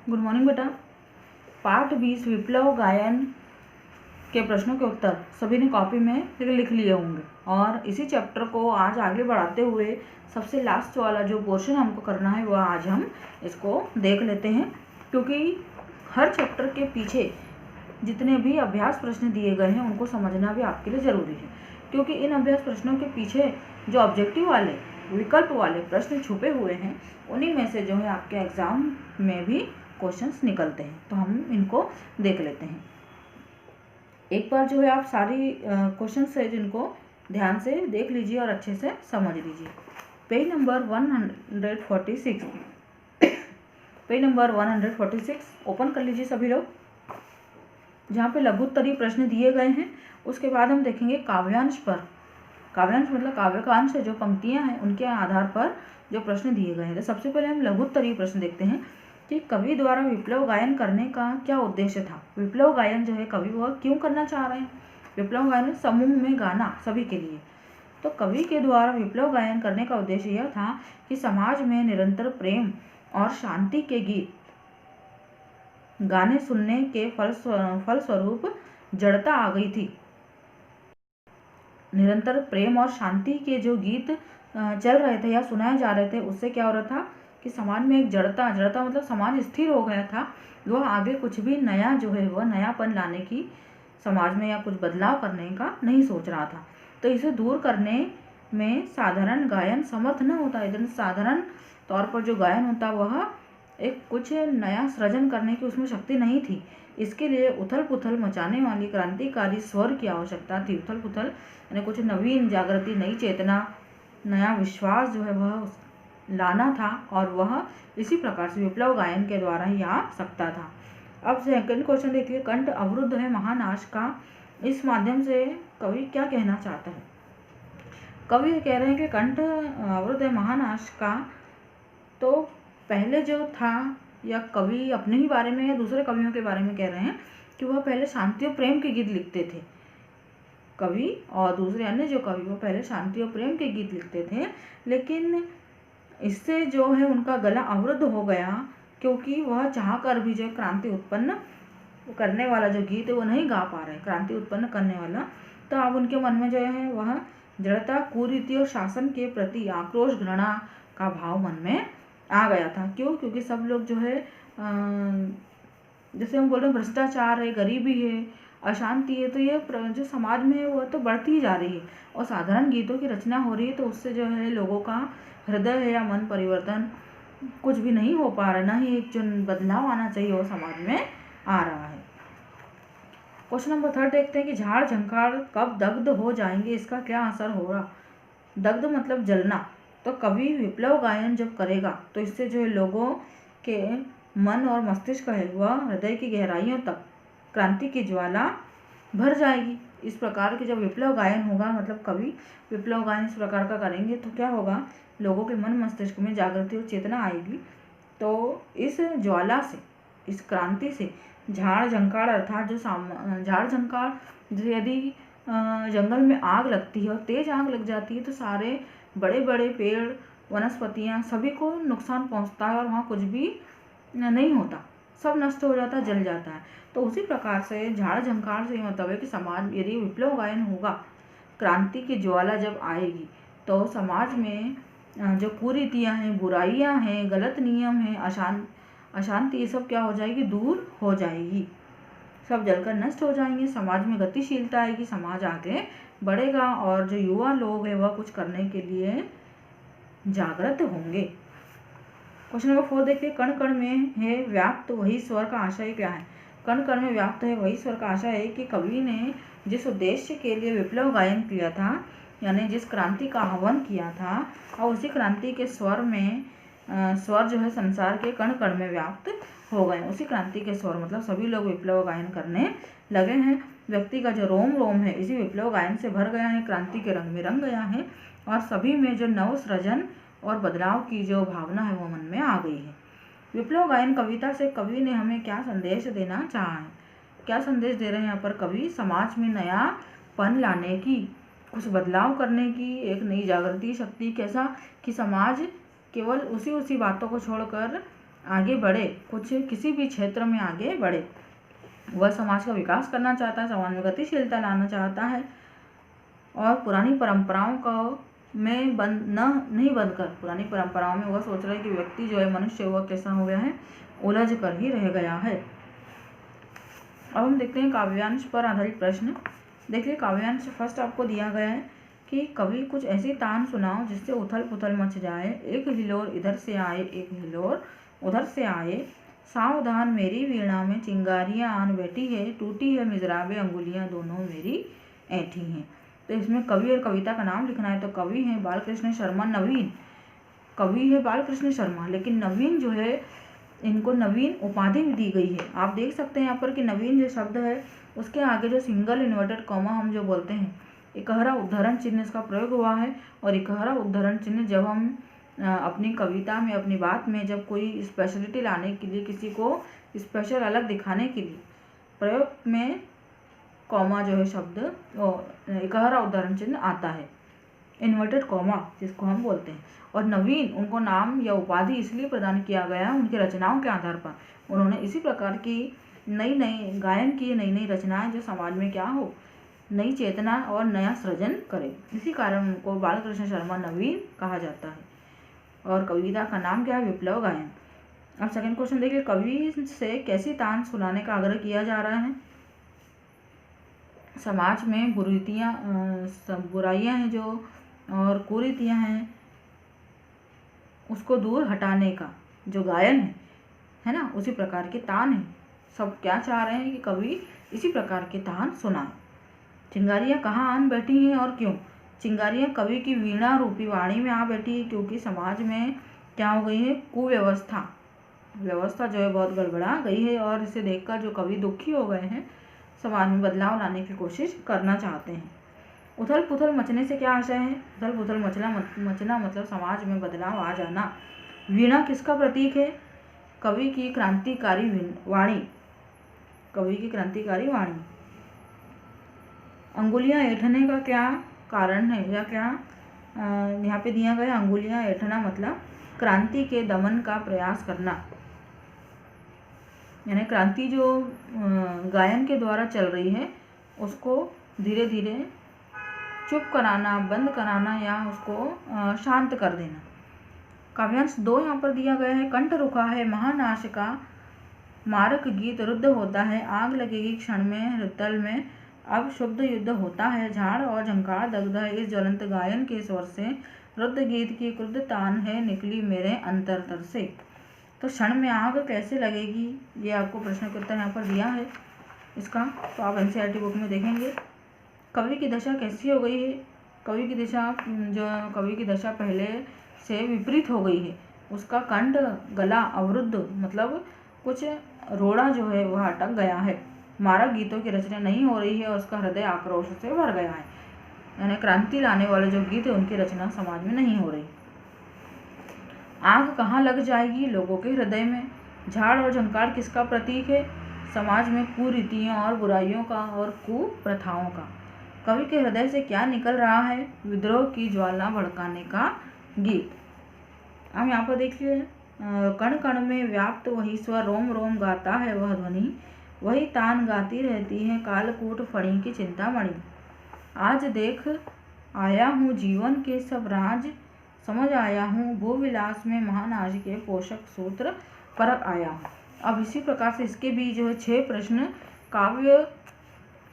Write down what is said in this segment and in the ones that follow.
Good morning बेटा। पाठ 20 विप्लव गायन के प्रश्नों के उत्तर सभी ने कॉपी में लिख लिए होंगे और इसी चैप्टर को आज आगे बढ़ाते हुए सबसे लास्ट वाला जो पोर्शन हमको करना है वह आज हम इसको देख लेते हैं, क्योंकि हर चैप्टर के पीछे जितने भी अभ्यास प्रश्न दिए गए हैं उनको समझना भी आपके लिए ज़रूरी है, क्योंकि इन अभ्यास प्रश्नों के पीछे जो ऑब्जेक्टिव वाले विकल्प वाले प्रश्न छुपे हुए हैं उन्हीं में से जो है आपके एग्ज़ाम में भी क्वेश्चंस निकलते हैं। तो हम इनको देख लेते हैं। एक बार जो है आप सारी क्वेश्चंस है जिनको ध्यान से देख लीजिए और अच्छे से समझ लीजिए। Page number 146 page number 146 open कर लीजिए सभी लोग, जहाँ पे लघुत्तरीय प्रश्न दिए गए हैं। उसके बाद हम देखेंगे काव्यांश पर। काव्यांश मतलब काव्य का अंश, जो पंक्तियाँ हैं उनके आधार पर जो प्रश्न दिए गए हैं। तो सबसे पहले हम लघुत्तरीय प्रश्न देखते हैं कि कवि द्वारा विप्लव गायन करने का क्या उद्देश्य था। विप्लव गायन जो है कवि वह क्यों करना चाह रहे हैं। विप्लव गायन समूह में गाना सभी के लिए। तो कवि के द्वारा विप्लव गायन करने का उद्देश्य यह था कि समाज में निरंतर प्रेम और शांति के गीत गाने सुनने के फलस्वरूप जड़ता आ गई थी। निरंतर प्रेम और शांति के जो गीत चल रहे थे या सुनाए जा रहे थे, उससे क्या हो रहा था कि समाज में एक जड़ता मतलब समाज स्थिर हो गया था। वह आगे कुछ भी नया जो है वह नयापन लाने की समाज में या कुछ बदलाव करने का नहीं सोच रहा था। तो इसे दूर करने में साधारण गायन समर्थ न होता। इधर साधारण तौर पर जो गायन होता वह एक कुछ नया सृजन करने की उसमें शक्ति नहीं थी। इसके लिए उथल पुथल मचाने वाली क्रांतिकारी स्वर की आवश्यकता थी। उथल पुथल यानी कुछ नवीन जागृति, नई चेतना, नया विश्वास जो है वह लाना था, और वह इसी प्रकार से विप्लव गायन के द्वारा ही आ सकता था। अब सेकंड क्वेश्चन देखिए, कंठ अवरुद्ध है महानाश का, इस माध्यम से कवि क्या कहना चाहता है। कवि कह रहे हैं कि कंठ अवरुद्ध है महानाश का, तो पहले जो था, या कवि अपने ही बारे में या दूसरे कवियों के बारे में कह रहे हैं कि वह पहले शांति और प्रेम के गीत लिखते थे। कवि और दूसरे अन्य जो कवि वो पहले शांति और प्रेम के गीत लिखते थे, लेकिन इससे जो है उनका गला अवरुद्ध हो गया, क्योंकि वह चाहकर भी जो क्रांति उत्पन्न करने वाला जो गीत है वो नहीं गा पा रहे, क्रांति उत्पन्न करने वाला। तो अब उनके मन में जो है वह जड़ता, कुरीति और शासन के प्रति आक्रोश, घृणा का भाव मन में आ गया था। क्यों? क्योंकि सब लोग जो है जैसे हम बोल रहे हैं भ्रष्टाचार है, गरीबी है, अशांति है, तो ये जो समाज में है वह तो बढ़ती ही जा रही है। और साधारण गीतों की रचना हो रही है तो उससे जो है लोगों का हृदय है या मन परिवर्तन कुछ भी नहीं हो पा रहा, ना ही एक जो बदलाव आना चाहिए वो समाज में आ रहा है। क्वेश्चन नंबर 3 देखते हैं कि झाड़ झंकार कब दग्ध हो जाएंगे, इसका क्या असर होगा। दग्ध मतलब जलना। तो कवि विप्लव गायन जब करेगा तो इससे जो है लोगों के मन और मस्तिष्क है वह हृदय की गहराइयों तक क्रांति की ज्वाला भर जाएगी। इस प्रकार के जब विप्लव गायन होगा, मतलब कवि विप्लव गायन इस प्रकार का करेंगे तो क्या होगा, लोगों के मन मस्तिष्क में जागृति और चेतना आएगी। तो इस ज्वाला से, इस क्रांति से झाड़ झंकार अर्थात जो झाड़ झंकार, यदि जंगल में आग लगती है और तेज आग लग जाती है तो सारे बड़े बड़े पेड़, वनस्पतियाँ सभी को नुकसान पहुंचता है और वहाँ कुछ भी नहीं होता, सब नष्ट हो जाता है, जल जाता है। तो उसी प्रकार से झाड़ झंकार से मतलब है कि समाज यदि विप्लव गायन होगा, क्रांति की ज्वाला जब आएगी तो समाज में जो कुरीतियाँ हैं, बुराइयाँ हैं, गलत नियम हैं, अशांति, ये सब क्या हो जाएगी, दूर हो जाएगी, सब जलकर नष्ट हो जाएंगे। समाज में गतिशीलता आएगी, समाज आगे बढ़ेगा और जो युवा लोग हैं वह कुछ करने के लिए जागृत होंगे। क्वेश्चन नंबर 4 देखिए, कण कण में है व्याप्त वही स्वर का आशय क्या है। कण कण में व्याप्त है वही स्वर का आशय है कि कवि ने जिस उद्देश्य के लिए विप्लव गायन किया था, यानी जिस क्रांति का आह्वान किया था, और उसी क्रांति के स्वर में स्वर जो है संसार के कण कण में व्याप्त हो गए। उसी क्रांति के स्वर मतलब सभी लोग विप्लव गायन करने लगे हैं। व्यक्ति का जो रोम रोम है इसी विप्लव गायन से भर गया है, क्रांति के रंग में रंग गया है, और सभी में जो नव सृजन और बदलाव की जो भावना है वो मन में आ गई है। विप्लव गायन कविता से कवि ने हमें क्या संदेश देना चाहा है। क्या संदेश दे रहे हैं यहाँ पर कवि, समाज में नयापन लाने की, कुछ बदलाव करने की, एक नई जागृति शक्ति। कैसा कि समाज केवल उसी बातों को छोड़कर आगे बढ़े, कुछ किसी भी क्षेत्र में आगे बढ़े। वह समाज का विकास करना चाहता है, समाज में गतिशीलता लाना चाहता है और पुरानी परंपराओं को में नहीं बनकर पुरानी परंपराओं में वह सोच रहा है कि व्यक्ति जो है, मनुष्य वह कैसा हो गया है, उलझ कर ही रह गया है। अब हम देखते हैं काव्यांश पर आधारित प्रश्न। देखिए काव्यांश फर्स्ट आपको दिया गया है कि कवि कुछ ऐसी तान सुनाओ जिससे उथल पुथल मच जाए। एक हिलोर इधर से आए, एक हिलोर उधर से आए, सावधान मेरी वीणा में चिंगारियां आन बैठी है, टूटी है मिजराबे अंगुलियां दोनों मेरी ऐठी हैं। तो इसमें कवि और कविता का नाम लिखना है। तो कवि हैं बालकृष्ण शर्मा नवीन, कवि है बालकृष्ण शर्मा, लेकिन नवीन जो है, इनको नवीन उपाधि भी दी गई है। आप देख सकते हैं यहाँ पर कि नवीन जो शब्द है उसके आगे जो सिंगल इन्वर्टेड कॉमा हम जो बोलते हैं, इकहरा उद्धरण चिन्ह इसका प्रयोग हुआ है। और इकहरा उद्धरण चिन्ह जब हम अपनी कविता में, अपनी बात में जब कोई स्पेशलिटी लाने के लिए, किसी को स्पेशल अलग दिखाने के लिए प्रयोग में कॉमा जो है शब्द, इकहरा उद्धरण चिन्ह आता है, इन्वर्टेड कॉमा जिसको हम बोलते हैं। और नवीन उनको नाम या उपाधि इसलिए प्रदान किया गया उनकी रचनाओं के आधार पर। उन्होंने इसी प्रकार की नई नई गायन की नई नई रचनाएं जो समाज में क्या हो, नई चेतना और नया सृजन करे। इसी कारण उनको बालकृष्ण शर्मा नवीन कहा जाता है। और कविता का नाम क्या है, विप्लव गायन। अब सेकंड क्वेश्चन देखिए, कवि से कैसी तान सुनाने का आग्रह किया जा रहा है। समाज में बुराइयां हैं जो और कुरीतियां हैं, उसको दूर हटाने का जो गायन है ना, उसी प्रकार के तान है। सब क्या चाह रहे हैं कि कवि इसी प्रकार के तान सुनाए। चिंगारियां कहाँ आन बैठी हैं और क्यों? चिंगारियां कवि की वीणा रूपी वाणी में आ बैठी है, क्योंकि समाज में क्या हो गई है, कुव्यवस्था, व्यवस्था जो है बहुत गड़बड़ा गई है। और इसे देखकर जो कवि दुखी हो गए हैं, समाज में बदलाव लाने की कोशिश करना चाहते हैं। उथल पुथल मचने से क्या आशय है? उथल पुथल मचना मतलब समाज में बदलाव आ जाना। वीणा किसका प्रतीक है? कवि की क्रांतिकारी वाणी, कवि की क्रांतिकारी वाणी। अंगुलियां ऐंठने का क्या कारण है या क्या यहाँ पे दिया गया? अंगुलियां ऐंठना मतलब क्रांति के दमन का प्रयास करना, यानी क्रांति जो गायन के द्वारा चल रही है उसको धीरे धीरे चुप कराना, बंद कराना या उसको शांत कर देना। काव्यांश 2 यहाँ पर दिया गया है। कंठ रुखा है महानाश का, मारक गीत रुद्ध होता है, आग लगेगी क्षण में हृदय में, अब शुद्ध युद्ध होता है, झाड़ और झंकार दग्ध है, इस ज्वलंत गायन के स्वर से रुद्ध गीत की क्रुद्ध तान है निकली मेरे अंतरतर से। तो क्षण में आग कैसे लगेगी, ये आपको प्रश्न के उत्तर यहाँ पर दिया है इसका, तो आप एनसीईआरटी बुक में देखेंगे। कवि की दशा कैसी हो गई है? कवि की दशा पहले से विपरीत हो गई है। उसका कंठ, गला अवरुद्ध मतलब कुछ रोड़ा जो है वह अटक गया है। मारक गीतों की रचना नहीं हो रही है और उसका हृदय आक्रोश से भर गया है, यानी क्रांति लाने वाले जो गीत है उनकी रचना समाज में नहीं हो रही। आग कहाँ लग जाएगी? लोगों के हृदय में। झाड़ और झंकार किसका प्रतीक है? समाज में कुरीतियों और बुराइयों का और कुप्रथाओं का। कवि के हृदय से क्या निकल रहा है? विद्रोह की ज्वाला भड़काने का गीत। हम यहाँ पर देखिए, कण कण में व्याप्त वही स्वर, रोम रोम गाता है वह ध्वनि, वही तान गाती रहती है कालकूट फणी की चिंतामणि। आज देख आया हूँ जीवन के सब राज, समझ आया हूँ भूविलास में महानाश के पोषक सूत्र परख आया हूँ। अब इसी प्रकार से इसके भी जो है 6 प्रश्न काव्य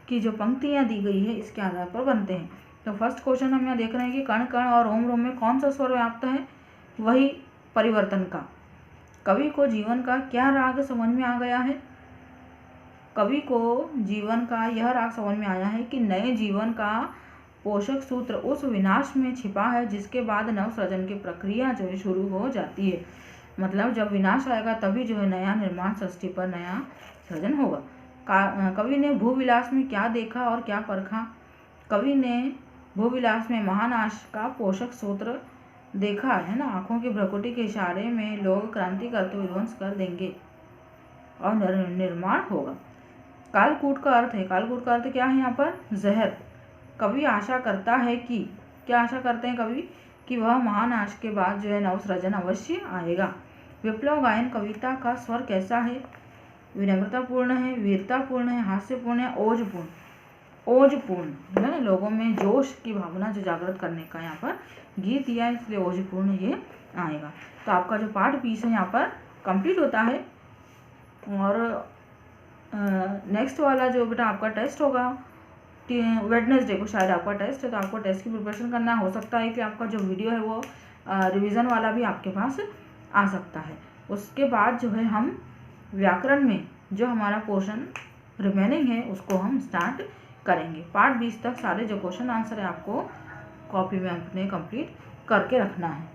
की जो पंक्तियाँ दी गई है इसके आधार पर बनते हैं। तो फर्स्ट क्वेश्चन हम यहाँ देख रहे हैं कि कण कण और रोम रोम में कौन सा स्वर व्याप्त है? वही परिवर्तन का। कवि को जीवन का क्या राग समझ में आ गया है? कवि को जीवन का यह राग समझ में आया है कि नए जीवन का पोषक सूत्र उस विनाश में छिपा है जिसके बाद नव सृजन की प्रक्रिया जो है शुरू हो जाती है। मतलब जब विनाश आएगा तभी जो है नया निर्माण सृष्टि पर नया सृजन होगा। कवि ने भूविलास में क्या देखा और क्या परखा? कवि ने भूविलास में महानाश का पोषक सूत्र देखा है ना। आंखों की भ्रकुटी के इशारे में लोग क्रांति करते हुए ध्वंस कर देंगे और निर्माण होगा। कालकूट का अर्थ है, कालकूट का अर्थ क्या है यहाँ पर? जहर। कवि आशा करता है कि, क्या आशा करते हैं कवि? कि वह महानाश के बाद जो है नव सृजन अवश्य आएगा। विप्लव गायन कविता का स्वर कैसा है? विनम्रतापूर्ण है, वीरतापूर्ण है, हास्यपूर्ण है, ओजपूर्ण। ओजपूर्ण है ना, लोगों में जोश की भावना जो जागृत करने का यहाँ पर गीत दिया है, इसलिए ओजपूर्ण ये आएगा। तो आपका जो पार्ट 20 है यहाँ पर कंप्लीट होता है। और नेक्स्ट वाला जो बेटा आपका टेस्ट होगा वेडनेसडे को शायद आपका टेस्ट है, तो आपको टेस्ट की प्रिपरेशन करना हो सकता है कि आपका जो वीडियो है वो रिवीजन वाला भी आपके पास आ सकता है। उसके बाद जो है हम व्याकरण में जो हमारा पोर्शन रिमेनिंग है उसको हम स्टार्ट करेंगे। पार्ट 20 तक सारे जो क्वेश्चन आंसर है आपको कॉपी में अपने कंप्लीट करके रखना है।